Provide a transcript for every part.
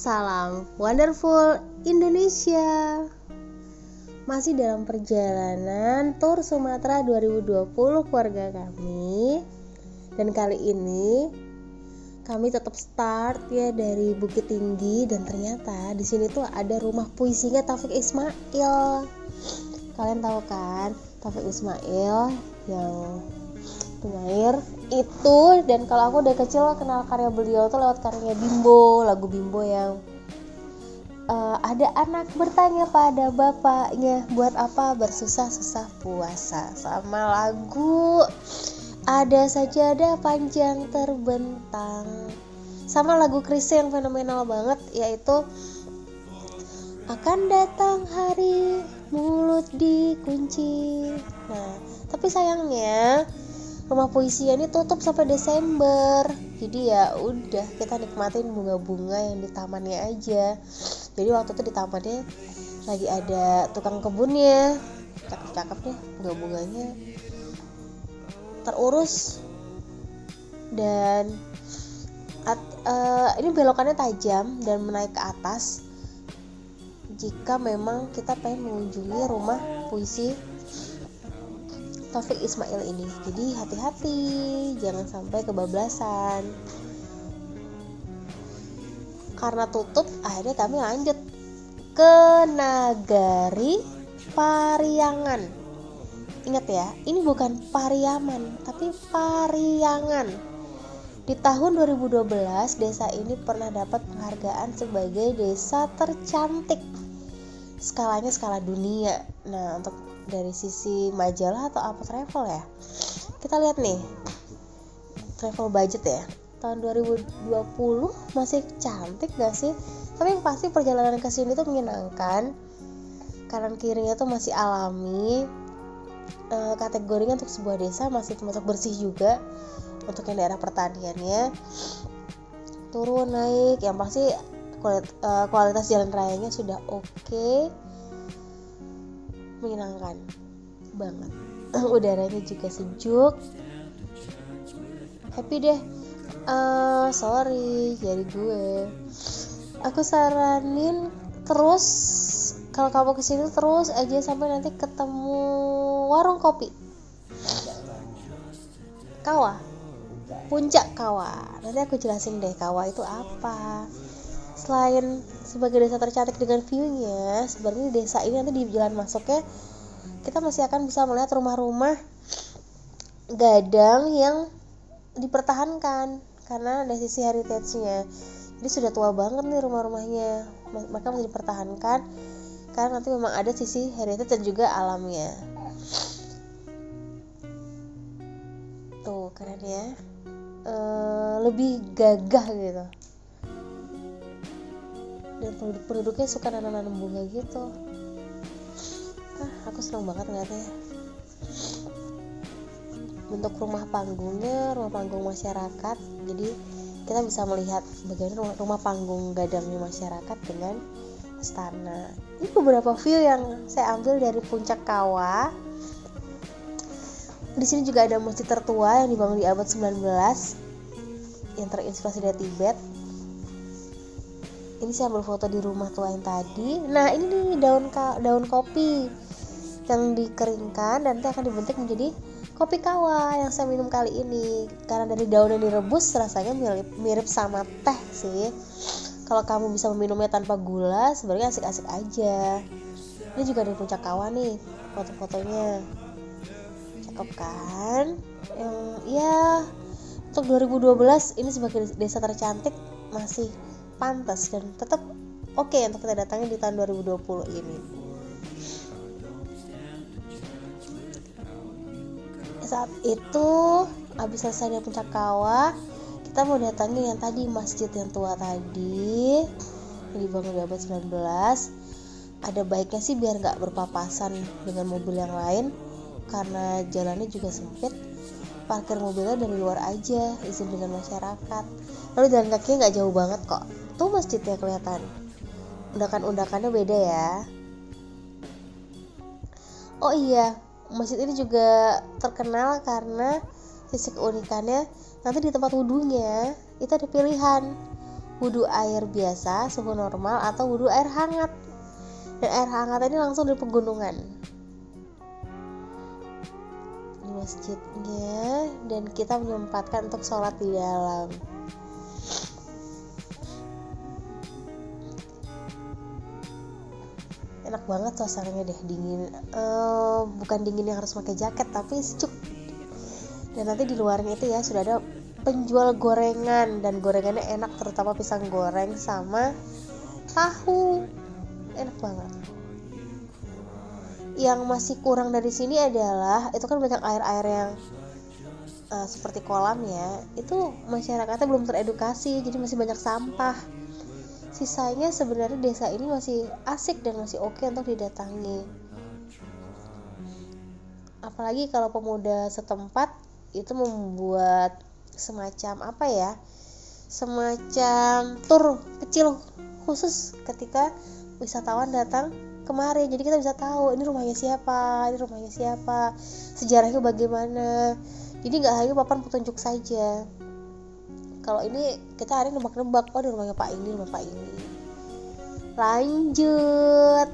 Salam Wonderful Indonesia. Masih dalam perjalanan Tour Sumatera 2020 keluarga kami. Dan kali ini kami tetap start ya dari Bukit Tinggi, dan ternyata di sini tuh ada rumah puisinya Taufik Ismail. Kalian tahu kan Taufik Ismail yang penyair itu, dan kalau aku dari kecil kenal karya beliau tuh lewat karyanya Bimbo, lagu Bimbo yang ada anak bertanya pada bapaknya buat apa bersusah-susah puasa, sama lagu ada sajadah panjang terbentang, sama lagu Chrisye yang fenomenal banget yaitu akan datang hari mulut dikunci. Nah, tapi sayangnya rumah puisi ini tutup sampai Desember. Jadi ya udah, kita nikmatin bunga-bunga yang di tamannya aja. Jadi waktu itu di tamannya lagi ada tukang kebunnya, cakep-cakep deh bunga-bunganya, terurus. Dan ini belokannya tajam dan menaik ke atas jika memang kita pengen mengunjungi rumah puisi Taufik Ismail ini. Jadi hati-hati, jangan sampai kebablasan. Karena tutup, akhirnya kami lanjut ke Nagari Pariangan. Ingat ya, ini bukan Pariaman, tapi Pariangan. Di tahun 2012, desa ini pernah dapat penghargaan sebagai desa tercantik. Skalanya skala dunia. Nah, untuk dari sisi majalah atau apa travel ya, kita lihat nih travel budget ya, tahun 2020 masih cantik gak sih? Tapi yang pasti perjalanan ke sini tuh menyenangkan, kanan kirinya tuh masih alami. Kategorinya untuk sebuah desa masih termasuk bersih juga. Untuk yang daerah pertaniannya turun naik, yang pasti kualitas jalan rayanya sudah oke. Menyenangkan banget. Udaranya juga sejuk, happy deh. Sorry jadi gue, aku saranin terus kalau kamu kesini terus aja sampai nanti ketemu warung kopi Kawah, Puncak Kawah. Nanti aku jelasin deh Kawah itu apa. Selain sebagai desa tercantik dengan view-nya, sebenarnya desa ini nanti di jalan masuknya kita masih akan bisa melihat rumah-rumah gadang yang dipertahankan karena dari sisi heritage-nya. Jadi sudah tua banget nih rumah-rumahnya, maka masih dipertahankan karena nanti memang ada sisi heritage dan juga alamnya. Tuh keren ya, lebih gagah gitu. Dan penduduknya suka nanam-nanam bunga gitu. Aku senang banget ngeliatnya. Bentuk rumah panggungnya rumah panggung masyarakat, jadi kita bisa melihat bagaimana rumah panggung gadangnya masyarakat dengan istana. Ini beberapa view yang saya ambil dari Puncak Kawah. Di sini juga ada masjid tertua yang dibangun di abad 19 yang terinspirasi dari Tibet. Ini saya ambil foto di rumah tua yang tadi. Nah, ini nih daun kopi yang dikeringkan dan nanti akan dibentuk menjadi kopi kawah yang saya minum kali ini. Karena dari daun yang direbus rasanya mirip sama teh sih. Kalau kamu bisa meminumnya tanpa gula, sebenarnya asik-asik aja. Ini juga dari Puncak Kawah nih foto-fotonya. Cakep kan? Ya, untuk 2012 ini sebagai desa tercantik masih pantas dan tetap oke untuk kita datangi di tahun 2020 ini. Saat itu habis selesai dari Puncak Kawah, kita mau datangi yang tadi, masjid yang tua tadi yang dibangun di abad 19. Ada baiknya sih biar gak berpapasan dengan mobil yang lain, karena jalannya juga sempit. Parkir mobilnya dari luar aja, izin dengan masyarakat. Lalu jalan kakinya gak jauh banget kok. Tuh masjidnya kelihatan. Undakan-undakannya beda ya. Oh iya, masjid ini juga terkenal karena sisi keunikannya nanti di tempat wudhunya itu ada pilihan wudhu air biasa suhu normal atau wudhu air hangat. Dan air hangat ini langsung dari pegunungan. Di masjidnya, dan kita menyempatkan untuk sholat di dalam. Enak banget suasananya deh, dingin. Bukan dingin yang harus pakai jaket, tapi sejuk. Dan nanti di luarnya itu ya sudah ada penjual gorengan, dan gorengannya enak, terutama pisang goreng sama tahu. Enak banget. Yang masih kurang dari sini adalah itu kan banyak air-air yang seperti kolam ya, itu masyarakatnya belum teredukasi, jadi masih banyak sampah. Sisanya sebenarnya desa ini masih asik dan masih oke untuk didatangi. Apalagi kalau pemuda setempat itu membuat semacam semacam tur kecil khusus ketika wisatawan datang kemari. Jadi kita bisa tahu ini rumahnya siapa, sejarahnya bagaimana. Jadi nggak hanya papan petunjuk saja. Kalau ini kita hari nebak-nebak, di rumahnya Pak ini. Lanjut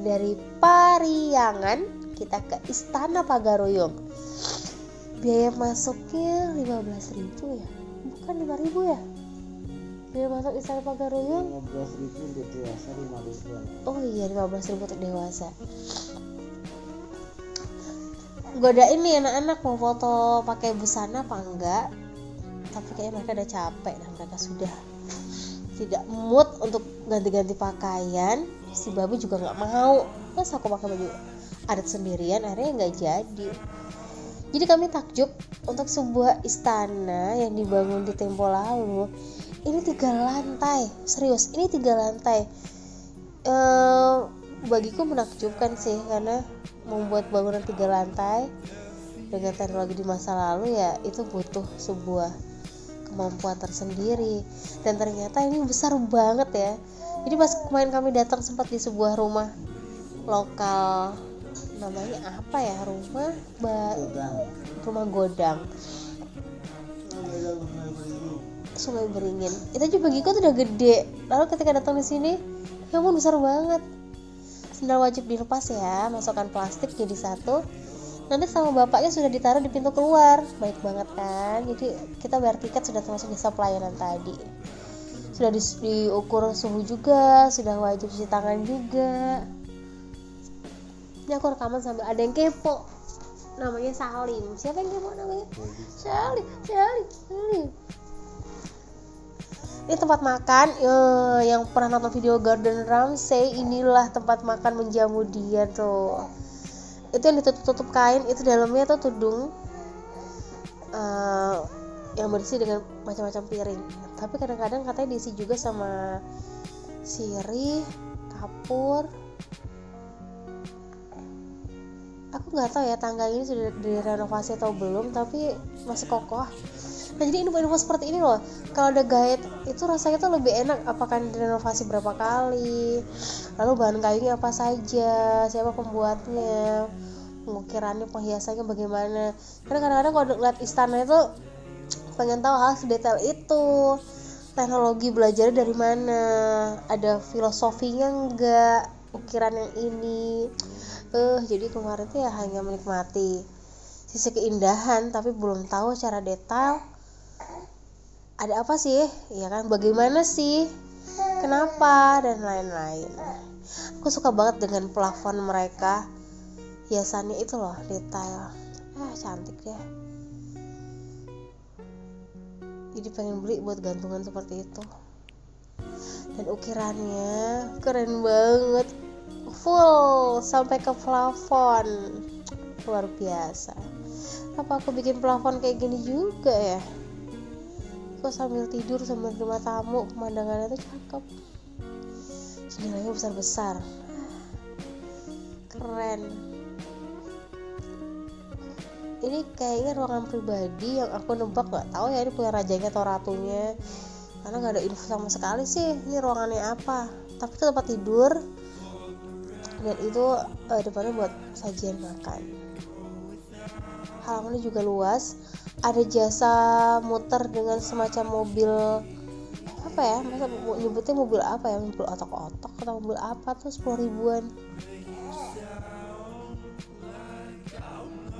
dari Pariangan kita ke Istana Pagaruyung. Biaya masuknya 15.000 ya, bukan 5.000 ya. Biaya masuk Istana Pagaruyung 15.000 untuk dewasa, 5.000. Oh iya, 15.000 untuk dewasa. Godain nih anak-anak mau foto pakai busana apa enggak, tapi kayaknya mereka udah capek dan mereka sudah tidak mood untuk ganti-ganti pakaian. Si babi juga nggak mau, masa aku pakai baju adat sendirian, akhirnya nggak jadi. Jadi kami takjub untuk sebuah istana yang dibangun di tempo lalu. Ini 3 lantai, serius, ini 3 lantai. Bagiku menakjubkan sih, karena membuat bangunan 3 lantai dengan teknologi di masa lalu ya itu butuh sebuah kemampuan tersendiri. Dan ternyata ini besar banget ya. Jadi pas kemarin kami datang sempat di sebuah rumah lokal, namanya apa ya, rumah godang Sungai Beringin. Itu juga bagiku tuh udah gede. Lalu ketika datang di sini, ya ampun besar banget. Sendal wajib dilepas ya, masukkan plastik jadi satu. Nanti sama bapaknya sudah ditaruh di pintu keluar. Baik banget kan. Jadi kita bayar tiket sudah termasuk jasa pelayanan tadi. Sudah diukur suhu juga, sudah wajib cuci tangan juga. Ini aku rekaman sambil ada yang kepo. Namanya Salim. Siapa yang kepo namanya? Salim. Ini tempat makan yang pernah nonton video Gordon Ramsay. Inilah tempat makan menjamu dia tuh. Itu yang ditutup kain, itu dalamnya tuh tudung yang berisi dengan macam-macam piring. Tapi kadang-kadang katanya diisi juga sama sirih, kapur. Aku nggak tahu ya tangga ini sudah direnovasi atau belum, tapi masih kokoh. Nah jadi info-info seperti ini loh, kalau ada guide itu rasanya tuh lebih enak. Apakah direnovasi berapa kali, lalu bahan kayunya apa saja, siapa pembuatnya, pengukirannya, penghiasannya bagaimana. Karena kadang-kadang kalau lihat istana itu pengen tahu hal sedetail itu, teknologi belajarnya dari mana, ada filosofinya enggak, ukiran yang ini. Jadi kemarin tuh ya hanya menikmati sisi keindahan, tapi belum tahu secara detail ada apa sih, ya kan, bagaimana sih, kenapa, dan lain-lain. Aku suka banget dengan plafon mereka, hiasannya itu loh, detail, cantik deh. Jadi pengen beli buat gantungan seperti itu. Dan ukirannya keren banget, full sampai ke plafon, luar biasa. Apa aku bikin plafon kayak gini juga ya? Aku sambil tidur sambil terima tamu, pemandangannya tuh cakep, jendelanya besar-besar, keren. Ini kayaknya ruangan pribadi yang aku nebak, nggak tahu ya ini punya rajanya atau ratunya, karena nggak ada info sama sekali sih ini ruangannya apa. Tapi itu tempat tidur, dan itu depannya buat sajian makan. Halamannya juga luas, ada jasa muter dengan semacam mobil apa ya, masa nyebutnya mobil apa ya, mobil otok-otok atau mobil apa tuh 10 ribuan.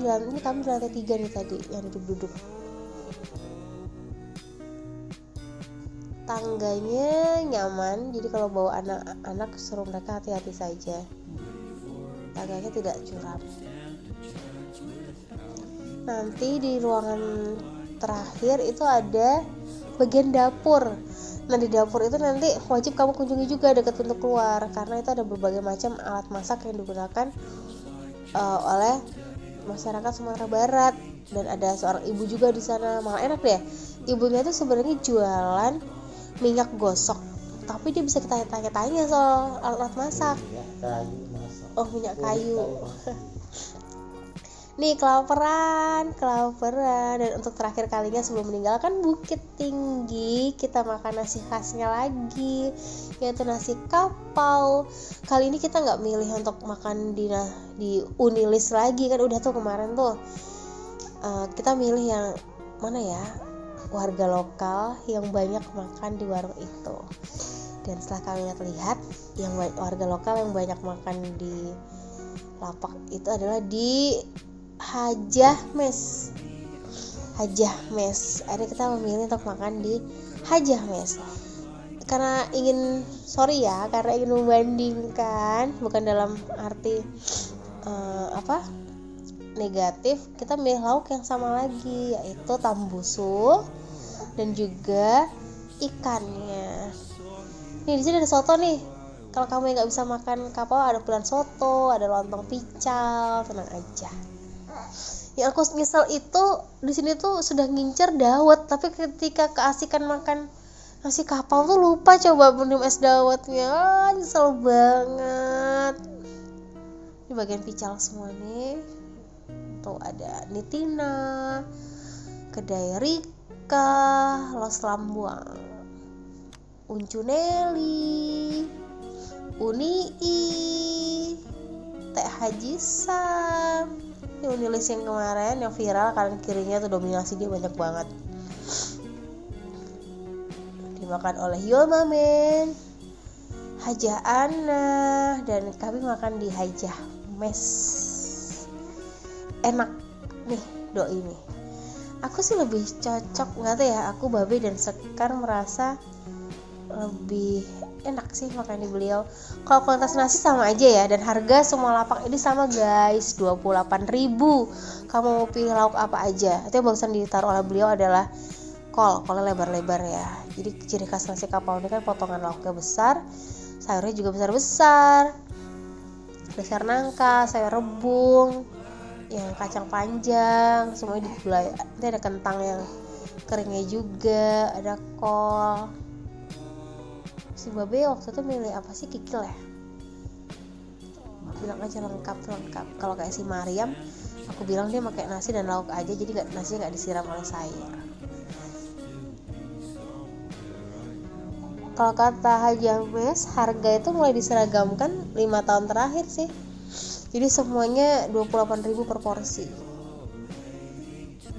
Ini kami di lantai 3 nih tadi yang duduk-duduk. Tangganya nyaman, jadi kalau bawa anak-anak suruh mereka hati-hati saja. Tangganya tidak curam. Nanti di ruangan terakhir itu ada bagian dapur. Nah di dapur itu nanti wajib kamu kunjungi juga dekat pintu keluar, karena itu ada berbagai macam alat masak yang digunakan oleh masyarakat Sumatera Barat, dan ada seorang ibu juga di sana. Malah enak deh, ibunya tuh sebenarnya jualan minyak gosok, tapi dia bisa kita tanya-tanya soal alat masak. Minyak kayu. Nih kelaparan. Dan untuk terakhir kalinya sebelum meninggalkan Bukit Tinggi, kita makan nasi khasnya lagi, yaitu nasi kapau. Kali ini kita nggak milih untuk makan di Unilis lagi, kan udah tuh kemarin tuh. Kita milih yang mana ya, warga lokal yang banyak makan di warung itu. Dan setelah kami lihat yang warga lokal yang banyak makan di lapak itu adalah di Hajah Mes. Akhirnya kita memilih untuk makan di Hajah Mes karena ingin membandingkan, bukan dalam arti negatif. Kita milih lauk yang sama lagi, yaitu tambusu dan juga ikannya. Nih di sini ada soto nih. Kalau kamu yang nggak bisa makan kapau, ada pulan soto, ada lontong pical, tenang aja. Yang aku nyesel itu di sini tuh sudah ngincer dawet, tapi ketika keasikan makan nasi kapau tuh lupa coba minum es dawetnya. Nyesel banget. Ini bagian pical semua nih. Tuh ada Nitina, Kedai Rika, Los Lambuang, Uncuneli, Unii, Teh Haji Sam. Ini Unilis yang kemarin yang viral, kanan kirinya tuh dominasi dia banyak banget. Dimakan oleh Yoma Men, Hajah Ana, dan kami makan di Hajah Mes. Enak nih doi nih. Aku sih lebih cocok, nggak tahu ya, aku Babe dan Sekar merasa lebih enak sih makan di beliau. Kalau kualitas nasi sama aja ya, dan harga semua lapak ini sama guys, 28.000. Kamu mau pilih lauk apa aja. Itu yang barusan ditaruh oleh beliau adalah kolnya lebar-lebar ya. Jadi ciri khas nasi kapau ini kan potongan lauknya besar, sayurnya juga besar-besar. Ada sayur nangka, sayur rebung, yang kacang panjang, semuanya digulai. Nanti ada kentang yang keringnya juga, ada kol. Si Babe waktu itu milih apa sih, kikil ya? Bilang aja lengkap. Kalau kayak si Mariam, aku bilang dia pakai nasi dan lauk aja, jadi nasinya nggak disiram oleh sayur. Kalau kata Hajah Mes, harga itu mulai diseragamkan 5 tahun terakhir sih. Jadi semuanya 28.000 per porsi.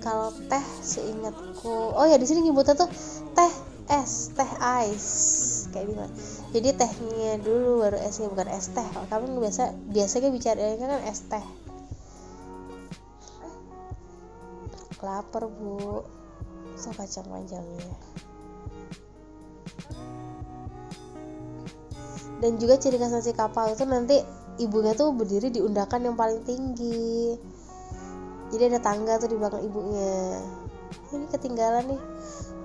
Kalau teh seingatku, oh ya di sini nyebutnya tuh teh es, teh ice kayak gimana. Jadi tehnya dulu baru esnya, bukan es teh. Kalau kamu biasanya bicaranya kan es teh. Lapar bu, so kacang panjangnya. Dan juga ciri khas nasi kapau itu nanti ibunya tuh berdiri di undakan yang paling tinggi. Jadi ada tangga tuh di belakang ibunya. Ini ketinggalan nih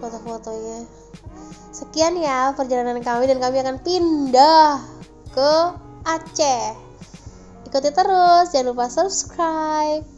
foto-fotonya. Sekian ya perjalanan kami, dan kami akan pindah ke Aceh. Ikuti terus, jangan lupa subscribe.